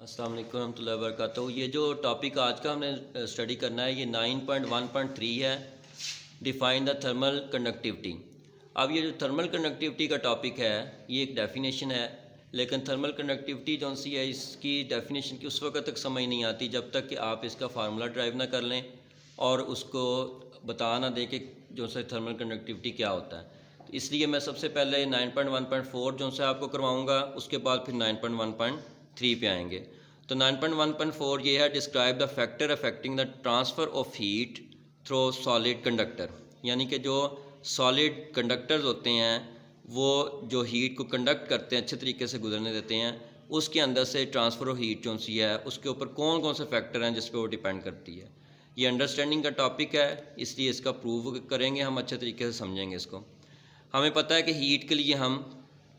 अस्सलाम वालेकुम रहमतुल्लाहि व बरकातहू। ये जो टॉपिक आज का हमने स्टडी करना है ये 9.1.3 है, डिफ़ाइन द थर्मल कंडक्टिविटी। अब ये जो थर्मल कंडक्टिविटी का टॉपिक है ये एक डेफिनेशन है, लेकिन थर्मल कंडक्टिविटी जो सी है इसकी डेफिनेशन की उस वक्त तक समझ नहीं आती जब तक कि आप इसका फार्मूला ड्राइव ना कर लें और उसको बता ना दें कि जो से थर्मल कंडक्टिविटी क्या होता है। तो इसलिए मैं सबसे पहले 9.1.4 जो से आपको करवाऊँगा, उसके बाद फिर 9.1.3 पे आएंगे। तो 9.1.4 ये है, describe the factor affecting the transfer of heat through solid conductor. यानी कि जो सॉलिड कंडक्टर्स होते हैं वो जो हीट को कंडक्ट करते हैं, अच्छे तरीके से गुजरने देते हैं, उसके अंदर से ट्रांसफ़र ऑफ हीट जो सी है उसके ऊपर कौन कौन से फैक्टर हैं जिस पे वो डिपेंड करती है। ये अंडरस्टैंडिंग का टॉपिक है, इसलिए इसका प्रूव करेंगे हम, अच्छे तरीके से समझेंगे इसको। हमें पता है कि हीट के लिए हम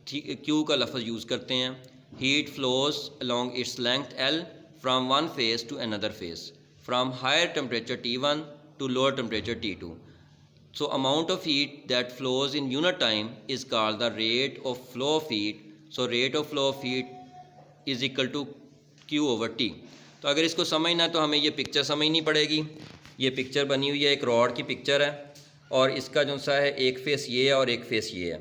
क्यू का लफ्ज़ यूज़ करते हैं। Heat flows along its length L from one face to another face, from higher temperature T1 to lower temperature T2. So amount of heat that flows in unit time is called the rate of flow of heat. So rate of flow of heat is equal to Q over T. तो अगर इसको समझना तो हमें ये picture समझनी पड़ेगी। ये पिक्चर बनी हुई है, एक रॉड की पिक्चर है और इसका जो सा है एक फेस ये है और एक फेस ये है।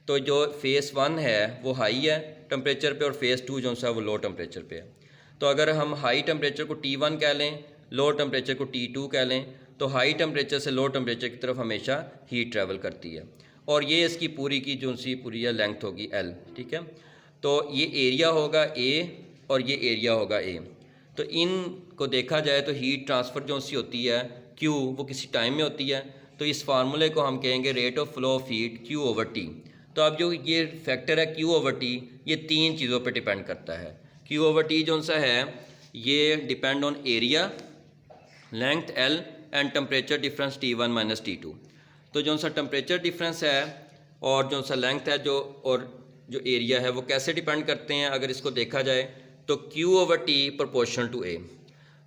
तो जो फेस 1 है वो हाई है टेम्परेचर पे और फेस 2 जो सा है वो लो टेम्परेचर पे है। तो अगर हम हाई टेम्परेचर को T1 कह लें, लो टेम्परेचर को T2 कह लें, तो हाई टेम्परेचर से लो टेम्परेचर की तरफ हमेशा हीट ट्रैवल करती है और ये इसकी पूरी की जो सी पूरी है लेंथ होगी L, ठीक है। तो ये एरिया होगा A और ये एरिया होगा A। तो इनको देखा जाए तो हीट ट्रांसफ़र जो सी होती है Q वो किसी टाइम में होती है, तो इस फार्मूले को हम कहेंगे rate of flow of heat Q over T। तो अब जो ये फैक्टर है Q ओवर T ये तीन चीज़ों पर डिपेंड करता है। Q ओवर T जो सा है ये depend on area, length L and temperature difference T1 minus T2। तो जो सा टेम्परेचर डिफरेंस है और जो सा लेंथ है जो और जो एरिया है वो कैसे डिपेंड करते हैं, अगर इसको देखा जाए तो Q over T proportional to A।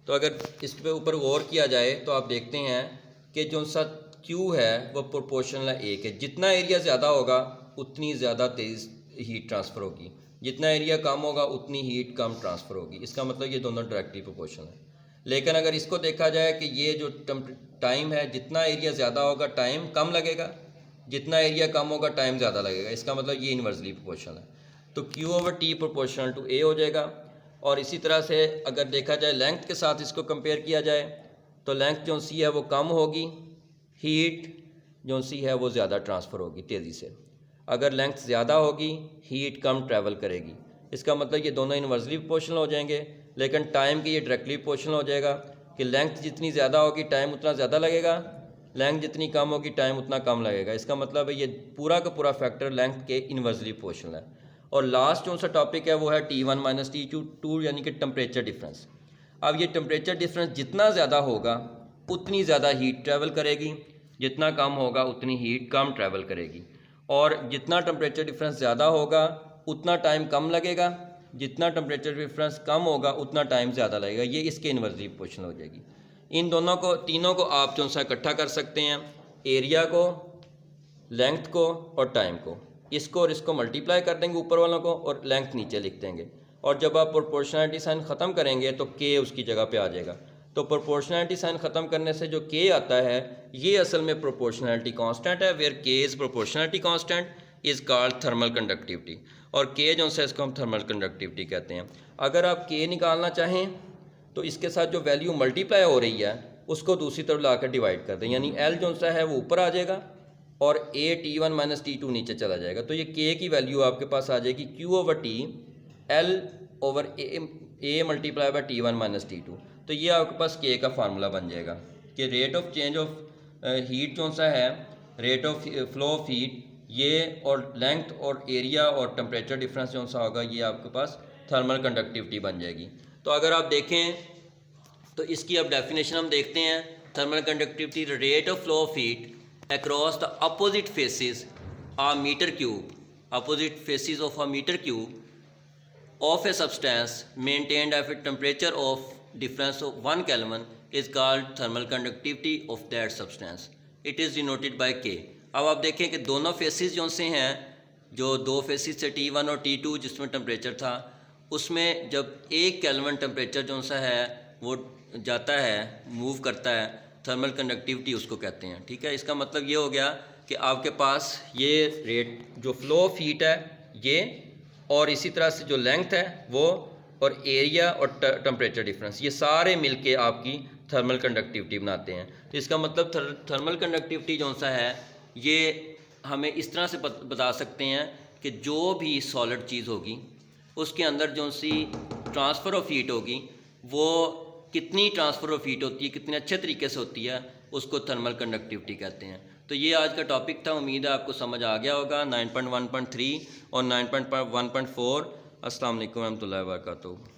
तो अगर इस पे ऊपर गौर किया जाए तो आप देखते हैं कि जो सा Q है वो प्रोपोर्शनल है A के। जितना एरिया ज़्यादा होगा उतनी ज़्यादा तेज़ हीट ट्रांसफ़र होगी, जितना एरिया कम होगा उतनी हीट कम ट्रांसफ़र होगी। इसका मतलब ये दोनों डायरेक्टली प्रोपोर्शनल है। लेकिन अगर इसको देखा जाए कि ये जो टाइम है, जितना एरिया ज़्यादा होगा टाइम कम लगेगा, जितना एरिया कम होगा टाइम ज़्यादा लगेगा। इसका मतलब ये इन्वर्सली प्रोपोर्शनल है। तो Q over T proportional to A हो जाएगा। और इसी तरह से अगर देखा जाए लेंथ के साथ इसको कंपेयर किया जाए तो लेंथ जो सी है वो कम होगी, हीट जो सी है वो ज़्यादा ट्रांसफ़र होगी तेज़ी से। अगर लेंथ ज़्यादा होगी हीट कम ट्रैवल करेगी। इसका मतलब ये दोनों इन्वर्सली प्रोपोर्शनल हो जाएंगे, लेकिन टाइम की ये डायरेक्टली प्रोपोर्शनल हो जाएगा कि लेंथ जितनी ज़्यादा होगी टाइम उतना ज़्यादा लगेगा, लेंथ जितनी कम होगी टाइम उतना कम लगेगा। इसका मतलब है ये पूरा का पूरा फैक्टर लेंथ के इन्वर्सली प्रोपोर्शनल है। और लास्ट जो सा टॉपिक है वो है T1 माइनस T2 यानी कि टेम्परेचर डिफरेंस। अब ये टेम्परेचर डिफरेंस जितना ज़्यादा होगा उतनी ज़्यादा हीट ट्रैवल करेगी, जितना कम होगा उतनी हीट कम ट्रैवल करेगी। और जितना टेम्परेचर डिफरेंस ज़्यादा होगा उतना टाइम कम लगेगा, जितना टेम्परेचर डिफरेंस कम होगा उतना टाइम ज़्यादा लगेगा। ये इसके इन्वर्सली प्रोपोर्शनल हो जाएगी। इन दोनों को तीनों को आप जो सा इकट्ठा कर सकते हैं, एरिया को, लेंथ को और टाइम को। इसको और इसको मल्टीप्लाई कर देंगे ऊपर वालों को और लेंथ नीचे लिख देंगे। और जब आप प्रोपोर्शनलिटी साइन ख़त्म करेंगे तो K उसकी जगह पे आ जाएगा। तो प्रोपोर्शनलिटी साइन ख़त्म करने से जो K आता है ये असल में प्रोपोर्शनलिटी कांस्टेंट है, where K is proportionality constant is called thermal conductivity. और K जो है इसको हम थर्मल कंडक्टिविटी कहते हैं। अगर आप K निकालना चाहें तो इसके साथ जो वैल्यू मल्टीप्लाई हो रही है उसको दूसरी तरफ ला कर डिवाइड कर दें, यानी L जो सा है वो ऊपर आ जाएगा और A T1 माइनस T2 नीचे चला जाएगा। तो ये K की वैल्यू आपके पास आ जाएगी Q over T L over A multiply by T1 minus T2। तो ये आपके पास K का फार्मूला बन जाएगा कि rate of change of heat जो सा है, rate of flow of heat, ये और लेंथ और एरिया और टेम्परेचर डिफरेंस जो सा होगा ये आपके पास थर्मल कंडक्टिविटी बन जाएगी। तो अगर आप देखें तो इसकी अब डेफिनेशन हम देखते हैं। Thermal conductivity rate of flow of heat across the opposite faces a meter cube, opposite faces of a meter cube of a substance maintained at a temperature of difference of 1 Kelvin is called thermal conductivity of that substance. It is denoted by K. अब आप देखें कि दोनों faces जो से हैं, जो दो फेसेस थे T1 और T2 जिसमें टेम्परेचर था, उसमें जब 1 केल्विन टेम्परेचर जो सा है वो जाता है, मूव करता है, थर्मल कंडक्टिविटी उसको कहते हैं। ठीक है, इसका मतलब ये हो गया कि आपके पास ये रेट जो फ्लो ऑफ हीट है ये, और इसी तरह से जो लेंथ है वो, और एरिया और टेम्परेचर डिफरेंस, ये सारे मिलके आपकी थर्मल कंडक्टिविटी बनाते हैं। तो इसका मतलब थर्मल कंडक्टिविटी जो सा है ये हमें इस तरह से बता सकते हैं कि जो भी सॉलिड चीज़ होगी उसके अंदर जो सी ट्रांसफ़र ऑफ हीट होगी वो कितनी ट्रांसफ़र ऑफ हीट होती है, कितने अच्छे तरीके से होती है, उसको थर्मल कंडक्टिविटी कहते हैं। तो ये आज का टॉपिक था, उम्मीद है आपको समझ आ गया होगा 9.1.3 और 9.1.4। अस्सलाम वालेकुम रहमतुल्लाहि व बरकातहू।